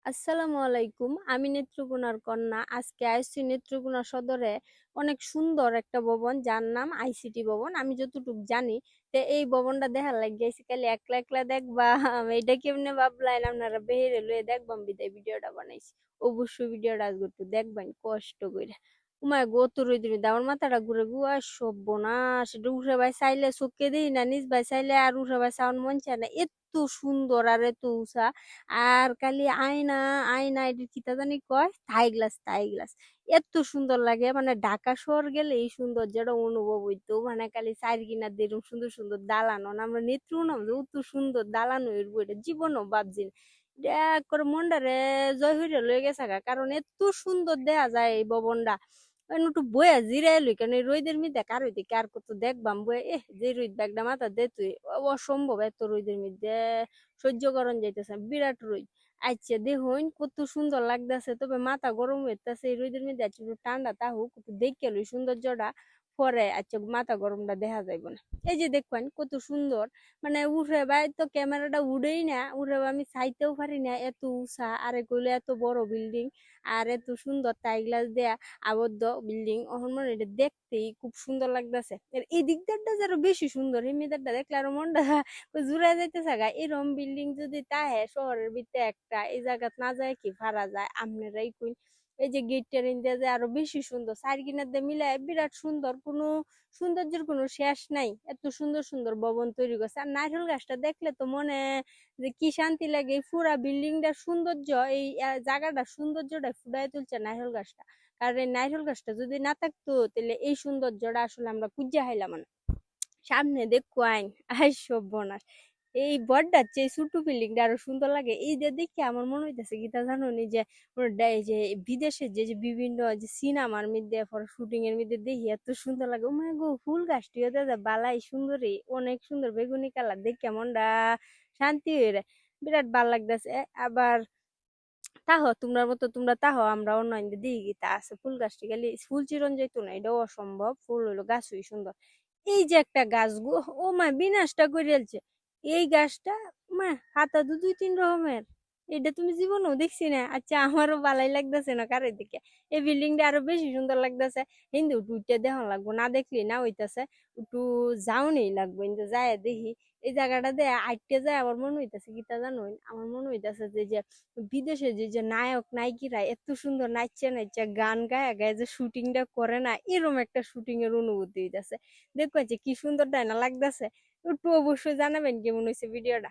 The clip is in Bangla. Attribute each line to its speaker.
Speaker 1: আসসালামু আলাইকুম। আমি নেত্রকোনার কন্যা। আজকে আসছি নেত্রকোনা সদরে অনেক সুন্দর একটা ভবন যার নাম আইসিটি ভবন। আমি যতটুকু জানি এই ভবনটা দেখার লাগি আইছি। খালি একলা একলা দেখবা এটা কেমনে ভাবলাম আপনারা বেহেরে লয়ে দেখবাম বিদায় ভিডিওটা বানাইছি। অবশ্যই ভিডিওটা আজকে একটু দেখবেন কষ্ট করে। উমায় গো তো রইদ্রি আমার মাথাটা ঘুরে গুয়া সর্বনাশ। এটা উঠে ভাই চাইলে চোখকে দিই না, নিজ ভাই চাইলে আর উঠে ভাই চাউন মন চায় না। এত সুন্দর আর এত উষা। আর খালি আয়না আয়না এটা কিতা জানি কয় থাই গ্লাস এত সুন্দর লাগে। মানে ঢাকা শহর গেলে এই সৌন্দর্যটা অনুভব হইতো। মানে খালি চার কিনার দিয়ে এরকম সুন্দর সুন্দর দালানো আমরা নেত্রকোনা যে অত সুন্দর দালানো এর বইটা জীবনও ভাবছি না। এটা করে মনটারে জয় হইরে লয়ে গেছে গা, কারণ এত সুন্দর দেখা যায় এই ভবনটা। একটু বইয়া জিরাই লই, কারণ এই রোদের মধ্যে কার হইতে কার কত দেখবাম বইয়া যে রোদ ব্যাগটা মাথা দে তুই। অসম্ভব এত রোদের মধ্যে সহ্য করন যাইতেছে না, বিরাট রোদ। আচ্ছা দেখুন কত সুন্দর লাগতেছে, তবে মাথা গরম হইতেছে এই রোদের মধ্যে। আচ্ছা একটু ঠান্ডা তা হোক, একটু দেখে লই সৌন্দর্যটা, পরে আচ্ছা মাথা গরমটা দেখা যাইব না। এই যে দেখবেন কত সুন্দর। মানে উঠে ভাই তো ক্যামেরাটা উড়েই না, উঠে আমি চাইতেও পারি না, এত উঁচা। আরে কইলে এত বড় বিল্ডিং আর এত সুন্দর টাই গ্লাস দেয়া আবদ্ধ বিল্ডিং, এখন মনে হয় এটা দেখতেই খুব সুন্দর লাগতেছে। এই দিকটা যেন বেশি সুন্দর, এই মেয়েদেরটা দেখলে আরো মনটা জুড়ে যাইতেছে গা। এরকম বিল্ডিং যদি তাহে শহরের ভিতরে একটা এই জায়গা না যায় কি ভাড়া যায় আপনারাই কই। এই যে গেটটার ইন্ডিয়া যে আরো বেশি সুন্দর, চার কিনার দিয়ে মিলায় বিরাট সুন্দর। কোনো সৌন্দর্যের কোনো শেষ নাই, এত সুন্দর সুন্দর ভবন তৈরি করছে। আর নারকেল গাছটা দেখলে তো মনে যে কি শান্তি লাগে। এই পুরা বিল্ডিংটার সৌন্দর্য, এই জায়গাটার সৌন্দর্যটা ফুটাই তুলছে নারকেল গাছটা। কারণ এই নারকেল গাছটা যদি না থাকতো তাহলে এই সৌন্দর্যটা আসলে আমরা খুঁজে হাইলাম না। সামনে দেখো আইন আই সর্বনাশ। এই বড়টার চেয়ে ছোট বিল্ডিংটা আরো সুন্দর লাগে। এই যে দেখে আমার মনে হইতেছে গীতা জানো নি যে এই যে বিদেশের যে যে বিভিন্ন যে সিনেমার মধ্যে শুটিং এর মধ্যে দেখি এত সুন্দর লাগে। ও মানে গো ফুল গাছটিও দাদা বালাই সুন্দরী, অনেক সুন্দর বেগুনি কালার, দেখে মনটা শান্তি হয়ে যায়। বিরাট ভাল লাগতেছে। আবার তাহ তোমরা মতো তোমরা তাহ আমরা অন্য দিকে গীতা আছে ফুল গাছটি, খালি ফুল চিরন যাইতো না, এটাও অসম্ভব। ফুল হইলো গাছই সুন্দর। এই যে একটা গাছ গো, ও মা বিনাশটা করে ফেলছে এই গাছটা। মা হাতা দু দুই তিন রকমের, এটা তুমি জীবনেও দেখছি না। আচ্ছা আমারও ভালাই লাগতেছে না কারের দিকে। এই বিল্ডিংটা আরো বেশি সুন্দর লাগতেছে। কিন্তু উঠতে দেখান লাগবো, না দেখলি না হইতাছে। একটু যাওনি লাগবো, কিন্তু যায় দেখি এই জায়গাটা দে আইটে যায়। আমার মনে হইতাছে গীতা জানো, আমার মনে হইতাছে যে যে বিদেশে যে যে নায়ক নায়িকারা এত সুন্দর নাচছে নাচছে গান গায়ে গায়ে যে শুটিংটা করে না, এরকম একটা শুটিং এর অনুভূতি হইতাছে। দেখো যে কি সুন্দর ডায়না লাগতেছে। একটু অবশ্যই জানাবেন কেমন হয়েছে ভিডিওটা।